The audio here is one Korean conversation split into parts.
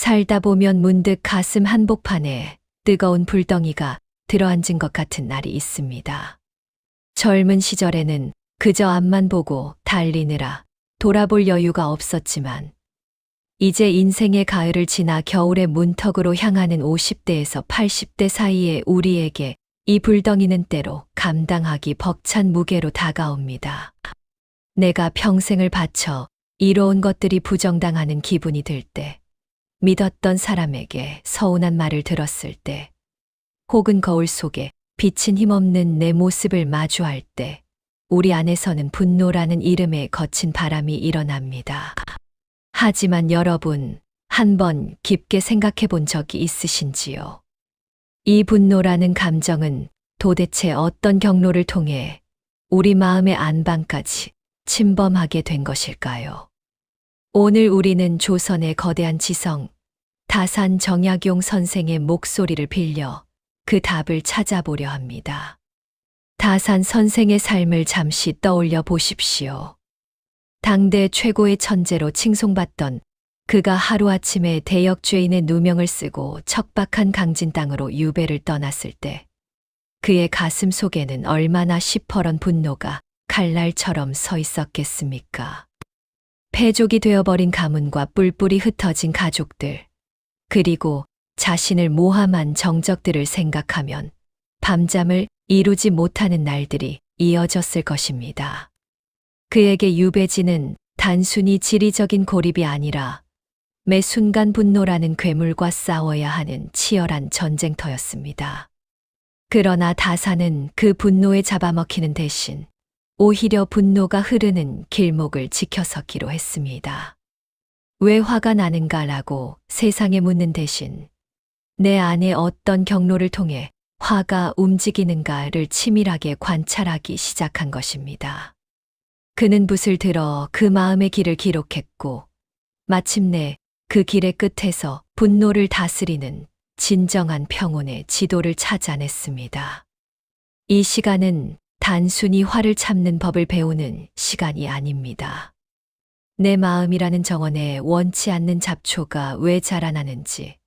살다 보면 문득 가슴 한복판에 뜨거운 불덩이가 들어앉은 것 같은 날이 있습니다. 젊은 시절에는 그저 앞만 보고 달리느라 돌아볼 여유가 없었지만 이제 인생의 가을을 지나 겨울의 문턱으로 향하는 50대에서 80대 사이의 우리에게 이 불덩이는 때로 감당하기 벅찬 무게로 다가옵니다. 내가 평생을 바쳐 이뤄온 것들이 부정당하는 기분이 들 때, 믿었던 사람에게 서운한 말을 들었을 때, 혹은 거울 속에 비친 힘없는 내 모습을 마주할 때, 우리 안에서는 분노라는 이름의 거친 바람이 일어납니다. 하지만 여러분, 한번 깊게 생각해 본 적이 있으신지요? 이 분노라는 감정은 도대체 어떤 경로를 통해 우리 마음의 안방까지 침범하게 된 것일까요? 오늘 우리는 조선의 거대한 지성, 다산 정약용 선생의 목소리를 빌려 그 답을 찾아보려 합니다. 다산 선생의 삶을 잠시 떠올려 보십시오. 당대 최고의 천재로 칭송받던 그가 하루아침에 대역죄인의 누명을 쓰고 척박한 강진 땅으로 유배를 떠났을 때 그의 가슴 속에는 얼마나 시퍼런 분노가 칼날처럼 서 있었겠습니까? 패족이 되어버린 가문과 뿔뿔이 흩어진 가족들, 그리고 자신을 모함한 정적들을 생각하면 밤잠을 이루지 못하는 날들이 이어졌을 것입니다. 그에게 유배지는 단순히 지리적인 고립이 아니라 매 순간 분노라는 괴물과 싸워야 하는 치열한 전쟁터였습니다. 그러나 다산은 그 분노에 잡아먹히는 대신 오히려 분노가 흐르는 길목을 지켜섰기로 했습니다. 왜 화가 나는가라고 세상에 묻는 대신 내 안에 어떤 경로를 통해 화가 움직이는가를 치밀하게 관찰하기 시작한 것입니다. 그는 붓을 들어 그 마음의 길을 기록했고 마침내 그 길의 끝에서 분노를 다스리는 진정한 평온의 지도를 찾아냈습니다. 이 시간은 단순히 화를 참는 법을 배우는 시간이 아닙니다. 내 마음이라는 정원에 원치 않는 잡초가 왜 자라나는지,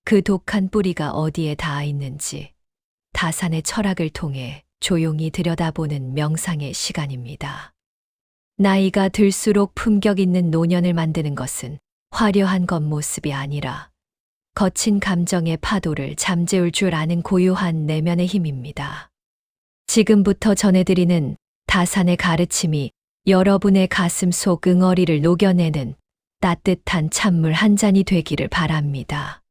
그 독한 뿌리가 어디에 닿아 있는지, 다산의 철학을 통해 조용히 들여다보는 명상의 시간입니다. 나이가 들수록 품격 있는 노년을 만드는 것은 화려한 겉모습이 아니라 거친 감정의 파도를 잠재울 줄 아는 고요한 내면의 힘입니다. 지금부터 전해드리는 다산의 가르침이 여러분의 가슴 속 응어리를 녹여내는 따뜻한 찬물 한 잔이 되기를 바랍니다.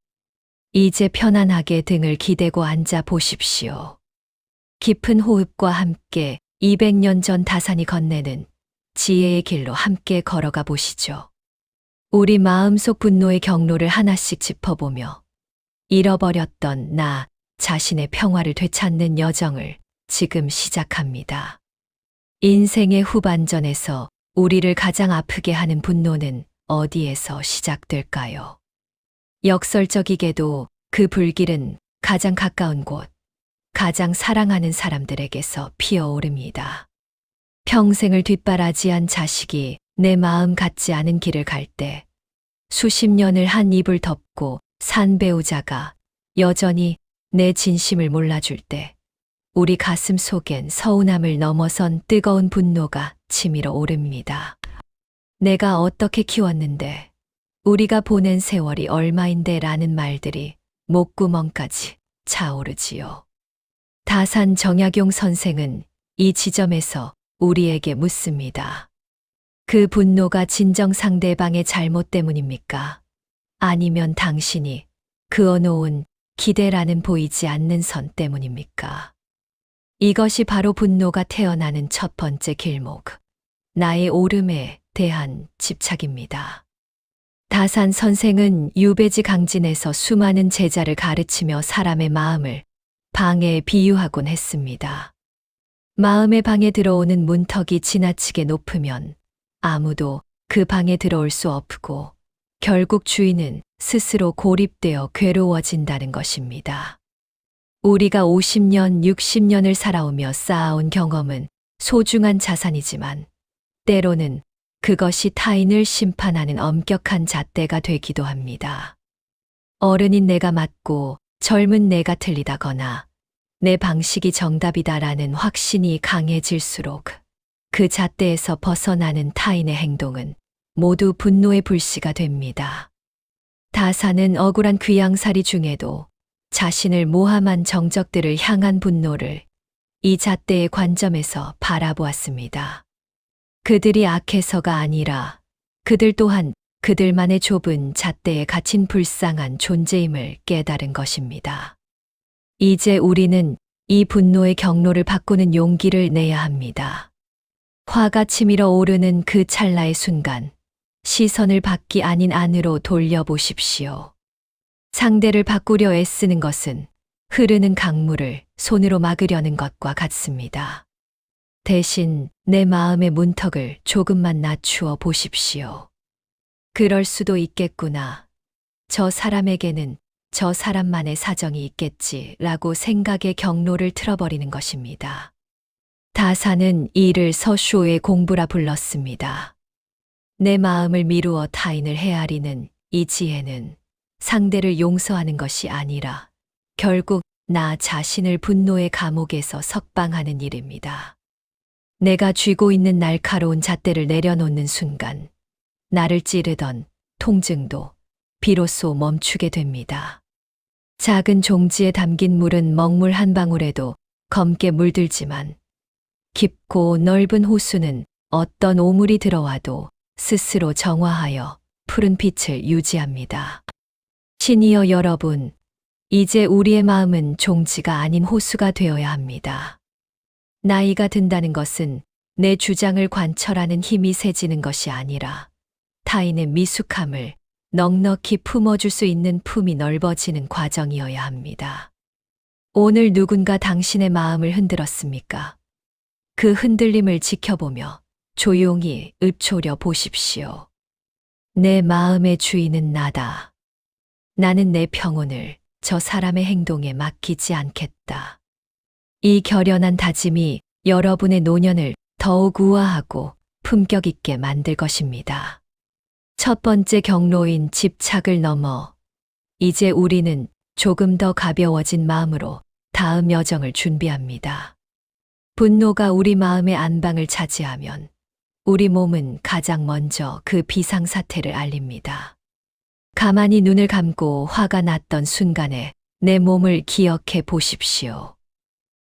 이제 편안하게 등을 기대고 앉아 보십시오. 깊은 호흡과 함께 200년 전 다산이 건네는 지혜의 길로 함께 걸어가 보시죠. 우리 마음속 분노의 경로를 하나씩 짚어보며 잃어버렸던 나 자신의 평화를 되찾는 여정을 지금 시작합니다. 인생의 후반전에서 우리를 가장 아프게 하는 분노는 어디에서 시작될까요? 역설적이게도 그 불길은 가장 가까운 곳, 가장 사랑하는 사람들에게서 피어오릅니다. 평생을 뒷바라지한 자식이 내 마음 같지 않은 길을 갈 때, 수십 년을 한 입을 덮고 산 배우자가 여전히 내 진심을 몰라줄 때, 우리 가슴 속엔 서운함을 넘어선 뜨거운 분노가 치밀어 오릅니다. 내가 어떻게 키웠는데, 우리가 보낸 세월이 얼마인데 라는 말들이 목구멍까지 차오르지요. 다산 정약용 선생은 이 지점에서 우리에게 묻습니다. 그 분노가 진정 상대방의 잘못 때문입니까? 아니면 당신이 그어놓은 기대라는 보이지 않는 선 때문입니까? 이것이 바로 분노가 태어나는 첫 번째 길목, 나의 옳음에 대한 집착입니다. 다산 선생은 유배지 강진에서 수많은 제자를 가르치며 사람의 마음을 방에 비유하곤 했습니다. 마음의 방에 들어오는 문턱이 지나치게 높으면 아무도 그 방에 들어올 수 없고 결국 주인은 스스로 고립되어 괴로워진다는 것입니다. 우리가 50년, 60년을 살아오며 쌓아온 경험은 소중한 자산이지만 때로는 그것이 타인을 심판하는 엄격한 잣대가 되기도 합니다. 어른인 내가 맞고 젊은 내가 틀리다거나 내 방식이 정답이다라는 확신이 강해질수록 그 잣대에서 벗어나는 타인의 행동은 모두 분노의 불씨가 됩니다. 다사는 억울한 귀양살이 중에도 자신을 모함한 정적들을 향한 분노를 이 잣대의 관점에서 바라보았습니다. 그들이 악해서가 아니라 그들 또한 그들만의 좁은 잣대에 갇힌 불쌍한 존재임을 깨달은 것입니다. 이제 우리는 이 분노의 경로를 바꾸는 용기를 내야 합니다. 화가 치밀어 오르는 그 찰나의 순간, 시선을 밖이 아닌 안으로 돌려보십시오. 상대를 바꾸려 애쓰는 것은 흐르는 강물을 손으로 막으려는 것과 같습니다. 대신 내 마음의 문턱을 조금만 낮추어 보십시오. 그럴 수도 있겠구나. 저 사람에게는 저 사람만의 사정이 있겠지라고 생각의 경로를 틀어버리는 것입니다. 다사는 이를 서쇼의 공부라 불렀습니다. 내 마음을 미루어 타인을 헤아리는 이 지혜는 상대를 용서하는 것이 아니라 결국 나 자신을 분노의 감옥에서 석방하는 일입니다. 내가 쥐고 있는 날카로운 잣대를 내려놓는 순간 나를 찌르던 통증도 비로소 멈추게 됩니다. 작은 종지에 담긴 물은 먹물 한 방울에도 검게 물들지만 깊고 넓은 호수는 어떤 오물이 들어와도 스스로 정화하여 푸른 빛을 유지합니다. 신이여 여러분, 이제 우리의 마음은 종지가 아닌 호수가 되어야 합니다. 나이가 든다는 것은 내 주장을 관철하는 힘이 세지는 것이 아니라 타인의 미숙함을 넉넉히 품어줄 수 있는 품이 넓어지는 과정이어야 합니다. 오늘 누군가 당신의 마음을 흔들었습니까? 그 흔들림을 지켜보며 조용히 읊조려 보십시오. 내 마음의 주인은 나다. 나는 내 평온을 저 사람의 행동에 맡기지 않겠다. 이 결연한 다짐이 여러분의 노년을 더욱 우아하고 품격 있게 만들 것입니다. 첫 번째 경로인 집착을 넘어 이제 우리는 조금 더 가벼워진 마음으로 다음 여정을 준비합니다. 분노가 우리 마음의 안방을 차지하면 우리 몸은 가장 먼저 그 비상사태를 알립니다. 가만히 눈을 감고 화가 났던 순간에 내 몸을 기억해 보십시오.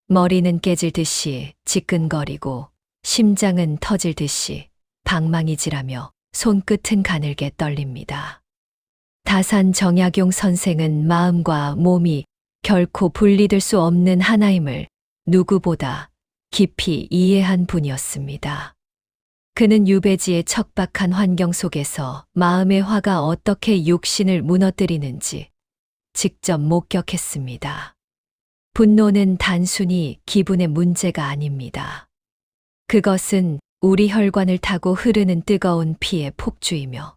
머리는 깨질 듯이 지끈거리고 심장은 터질 듯이 방망이질하며 손끝은 가늘게 떨립니다. 다산 정약용 선생은 마음과 몸이 결코 분리될 수 없는 하나임을 누구보다 깊이 이해한 분이었습니다. 그는 유배지의 척박한 환경 속에서 마음의 화가 어떻게 육신을 무너뜨리는지 직접 목격했습니다. 분노는 단순히 기분의 문제가 아닙니다. 그것은 우리 혈관을 타고 흐르는 뜨거운 피의 폭주이며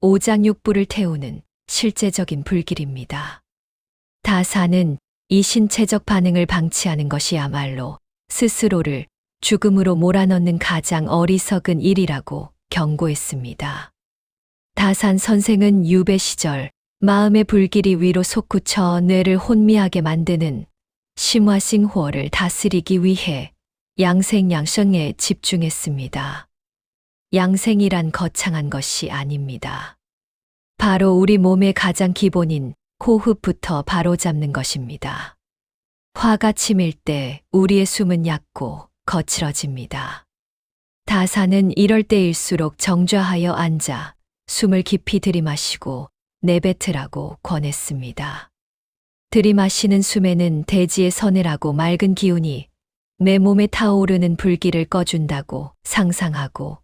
오장육부를 태우는 실제적인 불길입니다. 다사는 이 신체적 반응을 방치하는 것이야말로 스스로를 죽음으로 몰아넣는 가장 어리석은 일이라고 경고했습니다. 다산 선생은 유배 시절 마음의 불길이 위로 솟구쳐 뇌를 혼미하게 만드는 심화싱호를 다스리기 위해 양생양성에 집중했습니다. 양생이란 거창한 것이 아닙니다. 바로 우리 몸의 가장 기본인 호흡부터 바로잡는 것입니다. 화가 치밀 때 우리의 숨은 얕고 거칠어집니다. 다사는 이럴 때일수록 정좌하여 앉아 숨을 깊이 들이마시고 내뱉으라고 권했습니다. 들이마시는 숨에는 대지의 서늘하고 맑은 기운이 내 몸에 타오르는 불길을 꺼준다고 상상하고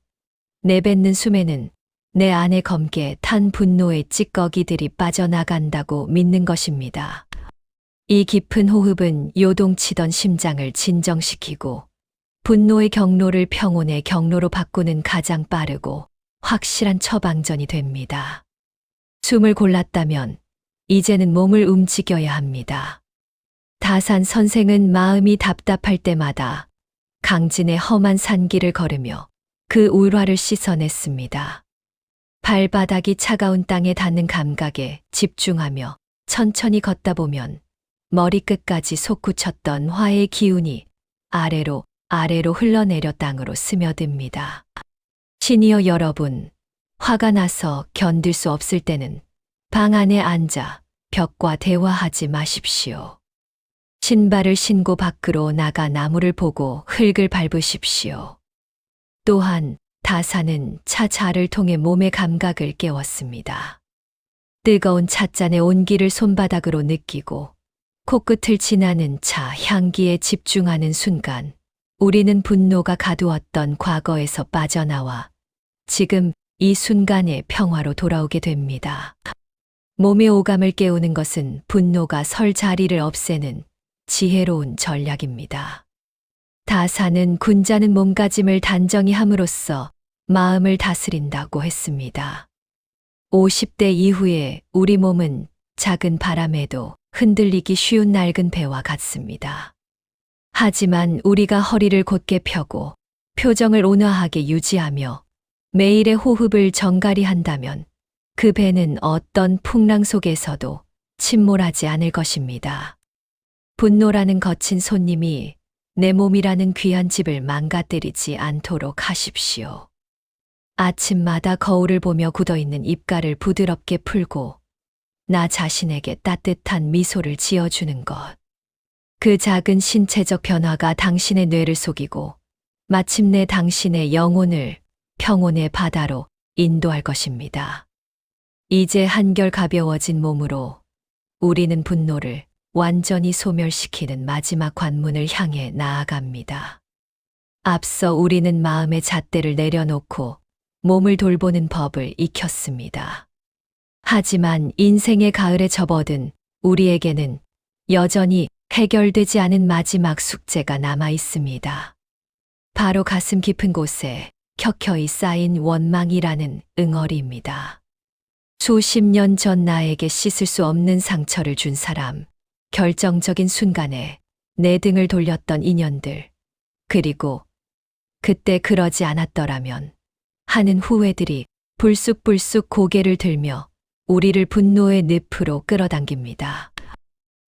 내뱉는 숨에는 내 안에 검게 탄 분노의 찌꺼기들이 빠져나간다고 믿는 것입니다. 이 깊은 호흡은 요동치던 심장을 진정시키고 분노의 경로를 평온의 경로로 바꾸는 가장 빠르고 확실한 처방전이 됩니다. 숨을 골랐다면 이제는 몸을 움직여야 합니다. 다산 선생은 마음이 답답할 때마다 강진의 험한 산길을 걸으며 그 울화를 씻어냈습니다. 발바닥이 차가운 땅에 닿는 감각에 집중하며 천천히 걷다 보면 머리끝까지 솟구쳤던 화의 기운이 아래로 흘러내려 땅으로 스며듭니다. 시니어 여러분, 화가 나서 견딜 수 없을 때는 방 안에 앉아 벽과 대화하지 마십시오. 신발을 신고 밖으로 나가 나무를 보고 흙을 밟으십시오. 또한 다사는 차자를 통해 몸의 감각을 깨웠습니다. 뜨거운 찻잔의 온기를 손바닥으로 느끼고 코끝을 지나는 차 향기에 집중하는 순간 우리는 분노가 가두었던 과거에서 빠져나와 지금 이 순간의 평화로 돌아오게 됩니다. 몸의 오감을 깨우는 것은 분노가 설 자리를 없애는 지혜로운 전략입니다. 다사는 군자는 몸가짐을 단정히 함으로써 마음을 다스린다고 했습니다. 50대 이후에 우리 몸은 작은 바람에도 흔들리기 쉬운 낡은 배와 같습니다. 하지만 우리가 허리를 곧게 펴고 표정을 온화하게 유지하며 매일의 호흡을 정갈히 한다면 그 배는 어떤 풍랑 속에서도 침몰하지 않을 것입니다. 분노라는 거친 손님이 내 몸이라는 귀한 집을 망가뜨리지 않도록 하십시오. 아침마다 거울을 보며 굳어있는 입가를 부드럽게 풀고 나 자신에게 따뜻한 미소를 지어주는 것. 그 작은 신체적 변화가 당신의 뇌를 속이고 마침내 당신의 영혼을 평온의 바다로 인도할 것입니다. 이제 한결 가벼워진 몸으로 우리는 분노를 완전히 소멸시키는 마지막 관문을 향해 나아갑니다. 앞서 우리는 마음의 잣대를 내려놓고 몸을 돌보는 법을 익혔습니다. 하지만 인생의 가을에 접어든 우리에게는 여전히 해결되지 않은 마지막 숙제가 남아 있습니다. 바로 가슴 깊은 곳에 켜켜이 쌓인 원망이라는 응어리입니다. 수십 년 전 나에게 씻을 수 없는 상처를 준 사람, 결정적인 순간에 내 등을 돌렸던 인연들, 그리고 그때 그러지 않았더라면 하는 후회들이 불쑥불쑥 고개를 들며 우리를 분노의 늪으로 끌어당깁니다.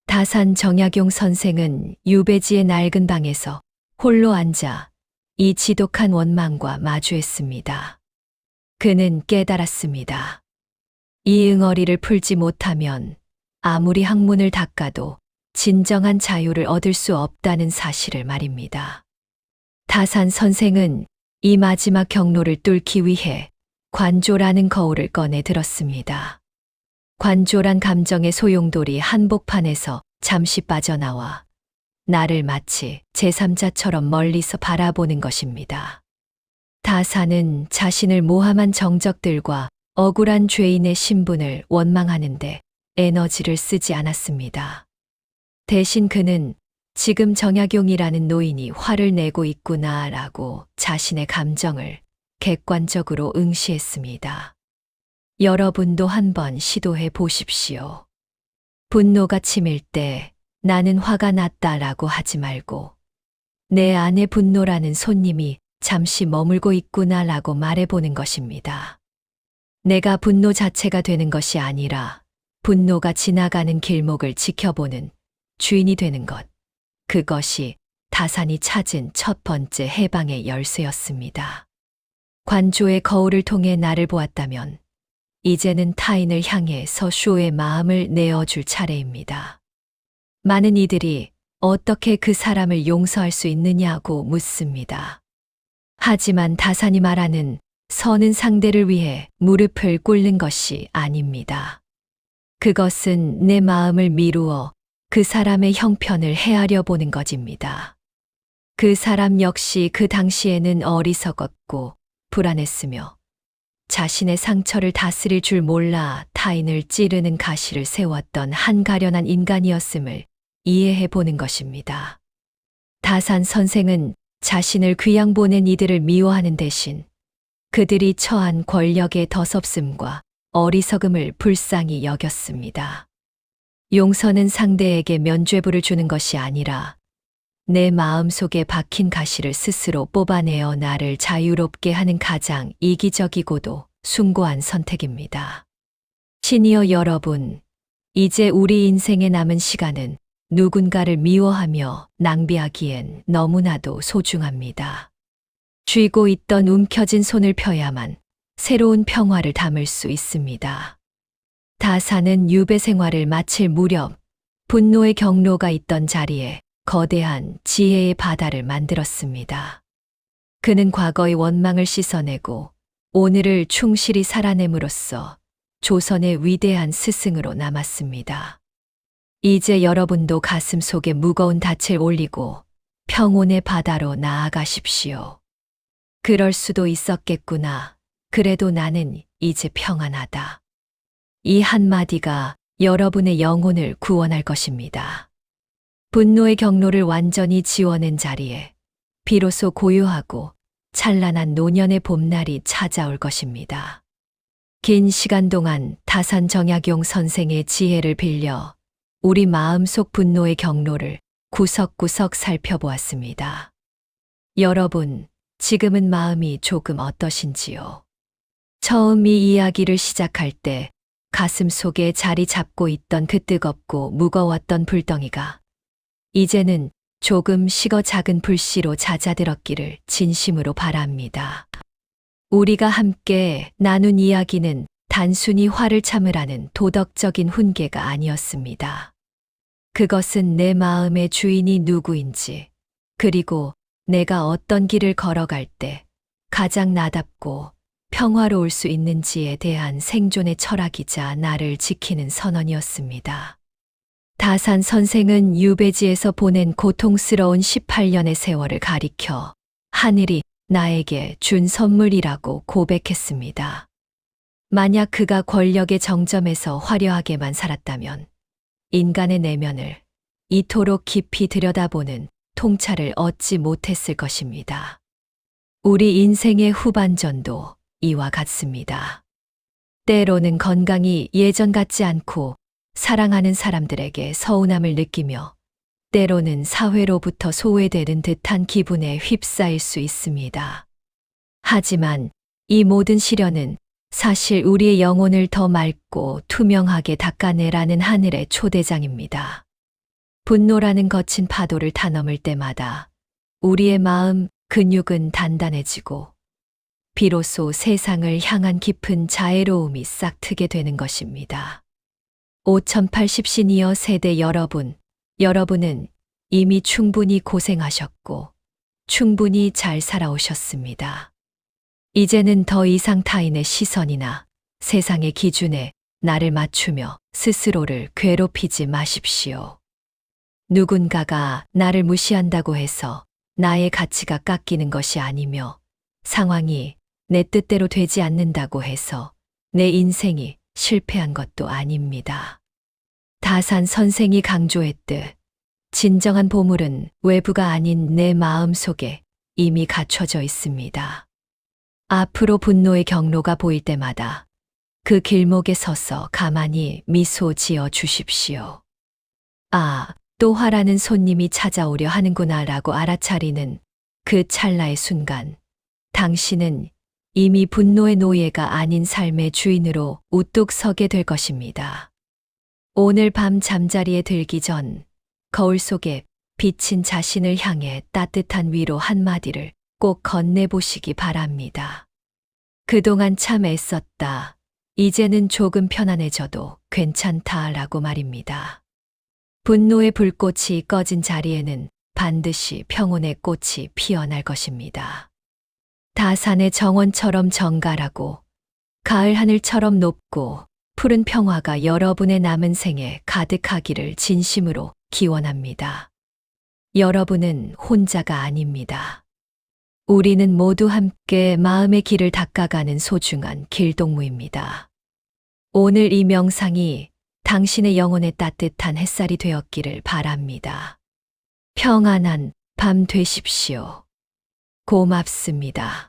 다산 정약용 선생은 유배지의 낡은 방에서 홀로 앉아 이 지독한 원망과 마주했습니다. 그는 깨달았습니다. 이 응어리를 풀지 못하면 아무리 학문을 닦아도 진정한 자유를 얻을 수 없다는 사실을 말입니다. 다산 선생은 이 마지막 경로를 뚫기 위해 관조라는 거울을 꺼내 들었습니다. 관조란 감정의 소용돌이 한복판에서 잠시 빠져나와 나를 마치 제3자처럼 멀리서 바라보는 것입니다. 다사는 자신을 모함한 정적들과 억울한 죄인의 신분을 원망하는데 에너지를 쓰지 않았습니다. 대신 그는 지금 정약용이라는 노인이 화를 내고 있구나라고 자신의 감정을 객관적으로 응시했습니다. 여러분도 한번 시도해 보십시오. 분노가 치밀 때 나는 화가 났다라고 하지 말고 내 안에 분노라는 손님이 잠시 머물고 있구나라고 말해보는 것입니다. 내가 분노 자체가 되는 것이 아니라 분노가 지나가는 길목을 지켜보는 주인이 되는 것. 그것이 다산이 찾은 첫 번째 해방의 열쇠였습니다. 관조의 거울을 통해 나를 보았다면 이제는 타인을 향해 서쇼의 마음을 내어줄 차례입니다. 많은 이들이 어떻게 그 사람을 용서할 수 있느냐고 묻습니다. 하지만 다산이 말하는 선은 상대를 위해 무릎을 꿇는 것이 아닙니다. 그것은 내 마음을 미루어 그 사람의 형편을 헤아려 보는 것입니다. 그 사람 역시 그 당시에는 어리석었고 불안했으며 자신의 상처를 다스릴 줄 몰라 타인을 찌르는 가시를 세웠던 한가련한 인간이었음을 이해해 보는 것입니다. 다산 선생은 자신을 귀양 보낸 이들을 미워하는 대신 그들이 처한 권력의 더섭음과 어리석음을 불쌍히 여겼습니다. 용서는 상대에게 면죄부를 주는 것이 아니라 내 마음속에 박힌 가시를 스스로 뽑아내어 나를 자유롭게 하는 가장 이기적이고도 숭고한 선택입니다. 시니어 여러분, 이제 우리 인생에 남은 시간은 누군가를 미워하며 낭비하기엔 너무나도 소중합니다. 쥐고 있던 움켜진 손을 펴야만 새로운 평화를 담을 수 있습니다. 다사는 유배 생활을 마칠 무렵 분노의 경로가 있던 자리에 거대한 지혜의 바다를 만들었습니다. 그는 과거의 원망을 씻어내고 오늘을 충실히 살아냄으로써 조선의 위대한 스승으로 남았습니다. 이제 여러분도 가슴 속에 무거운 닻을 올리고 평온의 바다로 나아가십시오. 그럴 수도 있었겠구나. 그래도 나는 이제 평안하다. 이 한마디가 여러분의 영혼을 구원할 것입니다. 분노의 경로를 완전히 지워낸 자리에 비로소 고요하고 찬란한 노년의 봄날이 찾아올 것입니다. 긴 시간 동안 다산 정약용 선생의 지혜를 빌려 우리 마음속 분노의 경로를 구석구석 살펴보았습니다. 여러분, 지금은 마음이 조금 어떠신지요? 처음 이 이야기를 시작할 때 가슴 속에 자리 잡고 있던 그 뜨겁고 무거웠던 불덩이가 이제는 조금 식어 작은 불씨로 잦아들었기를 진심으로 바랍니다. 우리가 함께 나눈 이야기는 단순히 화를 참으라는 도덕적인 훈계가 아니었습니다. 그것은 내 마음의 주인이 누구인지, 그리고 내가 어떤 길을 걸어갈 때 가장 나답고 평화로울 수 있는지에 대한 생존의 철학이자 나를 지키는 선언이었습니다. 다산 선생은 유배지에서 보낸 고통스러운 18년의 세월을 가리켜 하늘이 나에게 준 선물이라고 고백했습니다. 만약 그가 권력의 정점에서 화려하게만 살았다면 인간의 내면을 이토록 깊이 들여다보는 통찰을 얻지 못했을 것입니다. 우리 인생의 후반전도 이와 같습니다. 때로는 건강이 예전 같지 않고 사랑하는 사람들에게 서운함을 느끼며 때로는 사회로부터 소외되는 듯한 기분에 휩싸일 수 있습니다. 하지만 이 모든 시련은 사실 우리의 영혼을 더 맑고 투명하게 닦아내라는 하늘의 초대장입니다. 분노라는 거친 파도를 타넘을 때마다 우리의 마음, 근육은 단단해지고 비로소 세상을 향한 깊은 자애로움이 싹트게 되는 것입니다. 5080시니어 세대 여러분, 여러분은 이미 충분히 고생하셨고 충분히 잘 살아오셨습니다. 이제는 더 이상 타인의 시선이나 세상의 기준에 나를 맞추며 스스로를 괴롭히지 마십시오. 누군가가 나를 무시한다고 해서 나의 가치가 깎이는 것이 아니며 상황이 내 뜻대로 되지 않는다고 해서 내 인생이 실패한 것도 아닙니다. 다산 선생이 강조했듯 진정한 보물은 외부가 아닌 내 마음 속에 이미 갖춰져 있습니다. 앞으로 분노의 경로가 보일 때마다 그 길목에 서서 가만히 미소 지어 주십시오. 아, 또 화라는 손님이 찾아오려 하는구나 라고 알아차리는 그 찰나의 순간, 당신은 이미 분노의 노예가 아닌 삶의 주인으로 우뚝 서게 될 것입니다. 오늘 밤 잠자리에 들기 전 거울 속에 비친 자신을 향해 따뜻한 위로 한마디를 꼭 건네보시기 바랍니다. 그동안 참 애썼다. 이제는 조금 편안해져도 괜찮다 라고 말입니다. 분노의 불꽃이 꺼진 자리에는 반드시 평온의 꽃이 피어날 것입니다. 다산의 정원처럼 정갈하고 가을 하늘처럼 높고 푸른 평화가 여러분의 남은 생에 가득하기를 진심으로 기원합니다. 여러분은 혼자가 아닙니다. 우리는 모두 함께 마음의 길을 닦아가는 소중한 길동무입니다. 오늘 이 명상이 당신의 영혼의 따뜻한 햇살이 되었기를 바랍니다. 평안한 밤 되십시오. 고맙습니다.